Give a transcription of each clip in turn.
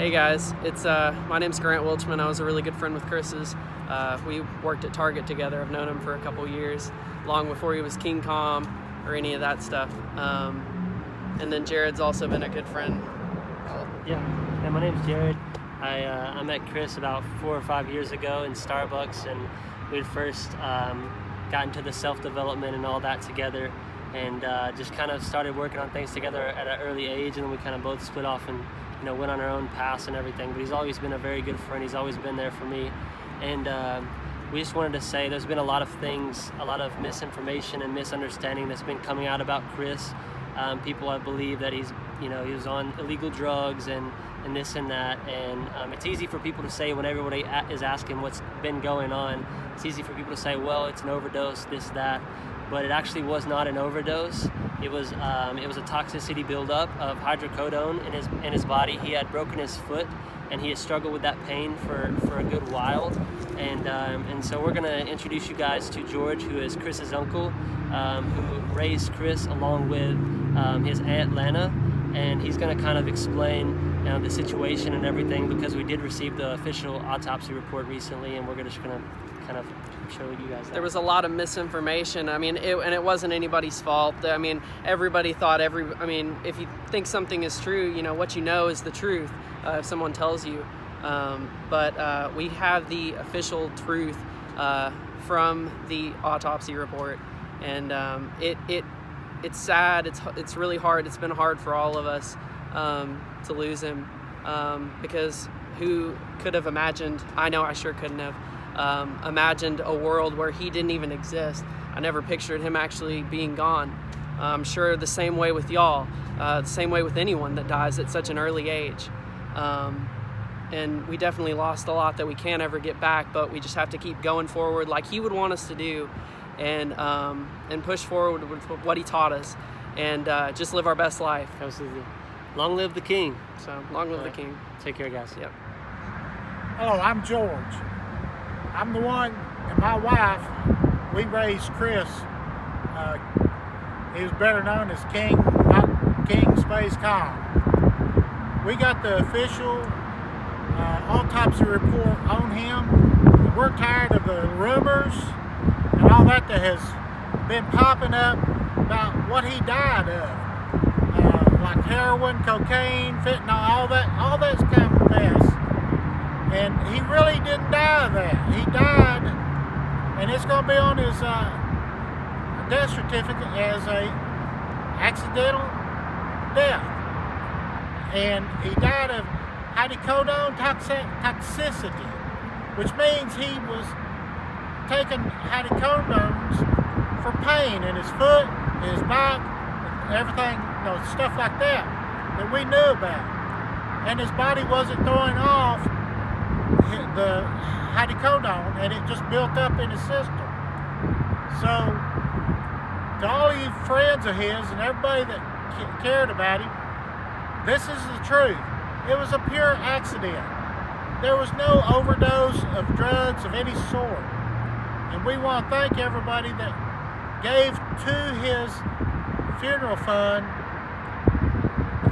Hey guys, it's my name's Grant Wilchman. I was a really good friend with Chris's. We worked at Target together. I've known him for a couple years, long before he was King Comm or any of that stuff. And then Jared's also been a good friend. Yeah, my name's Jared. I met Chris about 4 or 5 years ago in Starbucks, and we had first got into the self-development and all that together, and just kind of started working on things together at an early age, and then we kind of both split off and went on our own paths and everything. But he's always been a very good friend. He's always been there for me, and we just wanted to say there's been a lot of things, a lot of misinformation and misunderstanding that's been coming out about Chris. People have believed that he was on illegal drugs and this and that, and it's easy for people to say when everybody is asking what's been going on. It's easy for people to say, well, it's an overdose, this, that, but it actually was not an overdose. It was a toxicity buildup of hydrocodone in his body. He had broken his foot, and he has struggled with that pain for a good while. And so we're gonna introduce you guys to George, who is Chris's uncle, who raised Chris along with his Aunt Lana, and he's gonna kind of explain the situation and everything, because we did receive the official autopsy report recently, and we're just gonna kind of show you guys that. There was a lot of misinformation. I mean, and it wasn't anybody's fault. I mean, everybody thought if you think something is true, what you know is the truth. If someone tells you, but we have the official truth from the autopsy report, and it's sad. It's really hard. It's been hard for all of us to lose him, because who could have imagined? I know I sure couldn't have imagined a world where he didn't even exist. I never pictured him actually being gone. I'm sure the same way with y'all, the same way with anyone that dies at such an early age. And we definitely lost a lot that we can't ever get back, but we just have to keep going forward like he would want us to do, and push forward with what he taught us, and just live our best life. Absolutely. Long live the King. So long live the King. Take care, guys. Yep. Hello, I'm George. I'm the one, and my wife, we raised Chris. He was better known as King, not King Comm. We got the official autopsy report on him. We're tired of the rumors and all that has been popping up about what he died of. Like heroin, cocaine, fentanyl, all that's kind of mess. And he really didn't die of that. He died, and it's going to be on his death certificate as a accidental death. And he died of hydrocodone toxicity, which means he was taking hydrocodones for pain in his foot, in his back, everything, stuff like that we knew about. And his body wasn't throwing off the hydrocodone, and it just built up in his system. So, to all of you friends of his and everybody that cared about him, this is the truth. It was a pure accident. There was no overdose of drugs of any sort. And we want to thank everybody that gave to his funeral fund.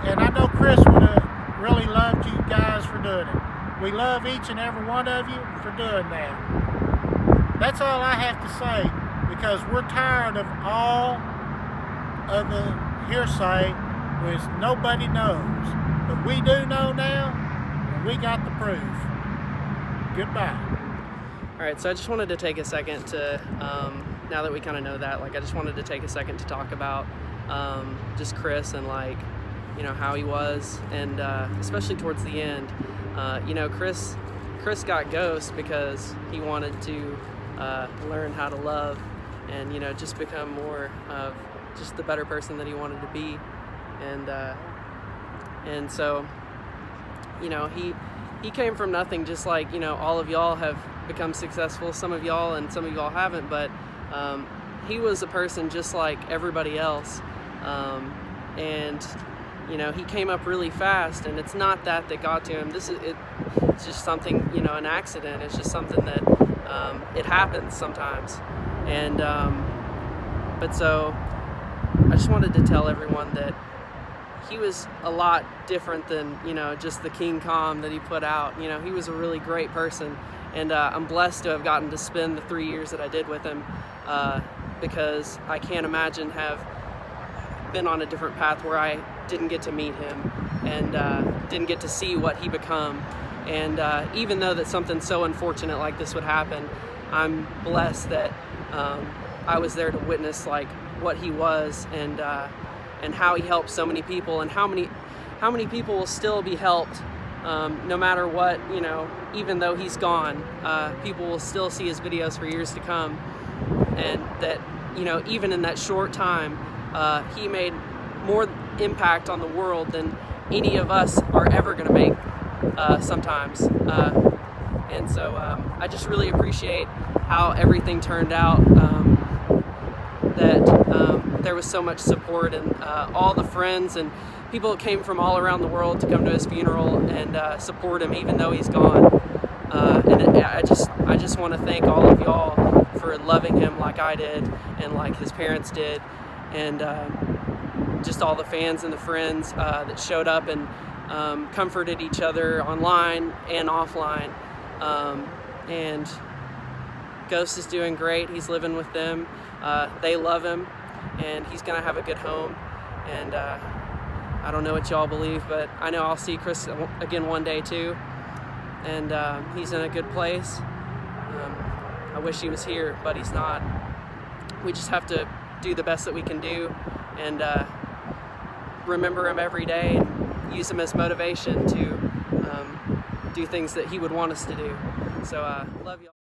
And I know Chris would have really loved you guys for doing it. We love each and every one of you for doing that. That's all I have to say, because we're tired of all of the hearsay, which nobody knows. But we do know now, and we got the proof. Goodbye. All right, so I just wanted to take a second to, now that we kind of know that, I just wanted to take a second to talk about just Chris and how he was, and especially towards the end. Chris got Ghost because he wanted to learn how to love, and just become more of just the better person that he wanted to be, and so he came from nothing, just like all of y'all have become successful, some of y'all and some of y'all haven't, but he was a person just like everybody else, and he came up really fast, and it's not that got to him. It's just something, an accident. It's just something that it happens sometimes. And but so I just wanted to tell everyone that he was a lot different than, you know, just the King Comm that he put out. You know, he was a really great person, and I'm blessed to have gotten to spend the 3 years that I did with him, because I can't imagine have been on a different path where I didn't get to meet him and didn't get to see what he become. And even though that something so unfortunate like this would happen, I'm blessed that I was there to witness like what he was, and how he helped so many people, and how many people will still be helped no matter what, you know, even though he's gone. People will still see his videos for years to come, and that, you know, even in that short time, he made more impact on the world than any of us are ever going to make sometimes. And so I just really appreciate how everything turned out, that there was so much support, and all the friends and people came from all around the world to come to his funeral and support him even though he's gone. I just want to thank all of y'all for loving him like I did and like his parents did, and just all the fans and the friends that showed up and comforted each other online and offline. And Ghost is doing great. He's living with them. They love him, and he's gonna have a good home. And I don't know what y'all believe, but I know I'll see Chris again one day too, and he's in a good place. I wish he was here, but he's not. We just have to do the best that we can do, and remember him every day and use him as motivation to do things that he would want us to do. So love y'all.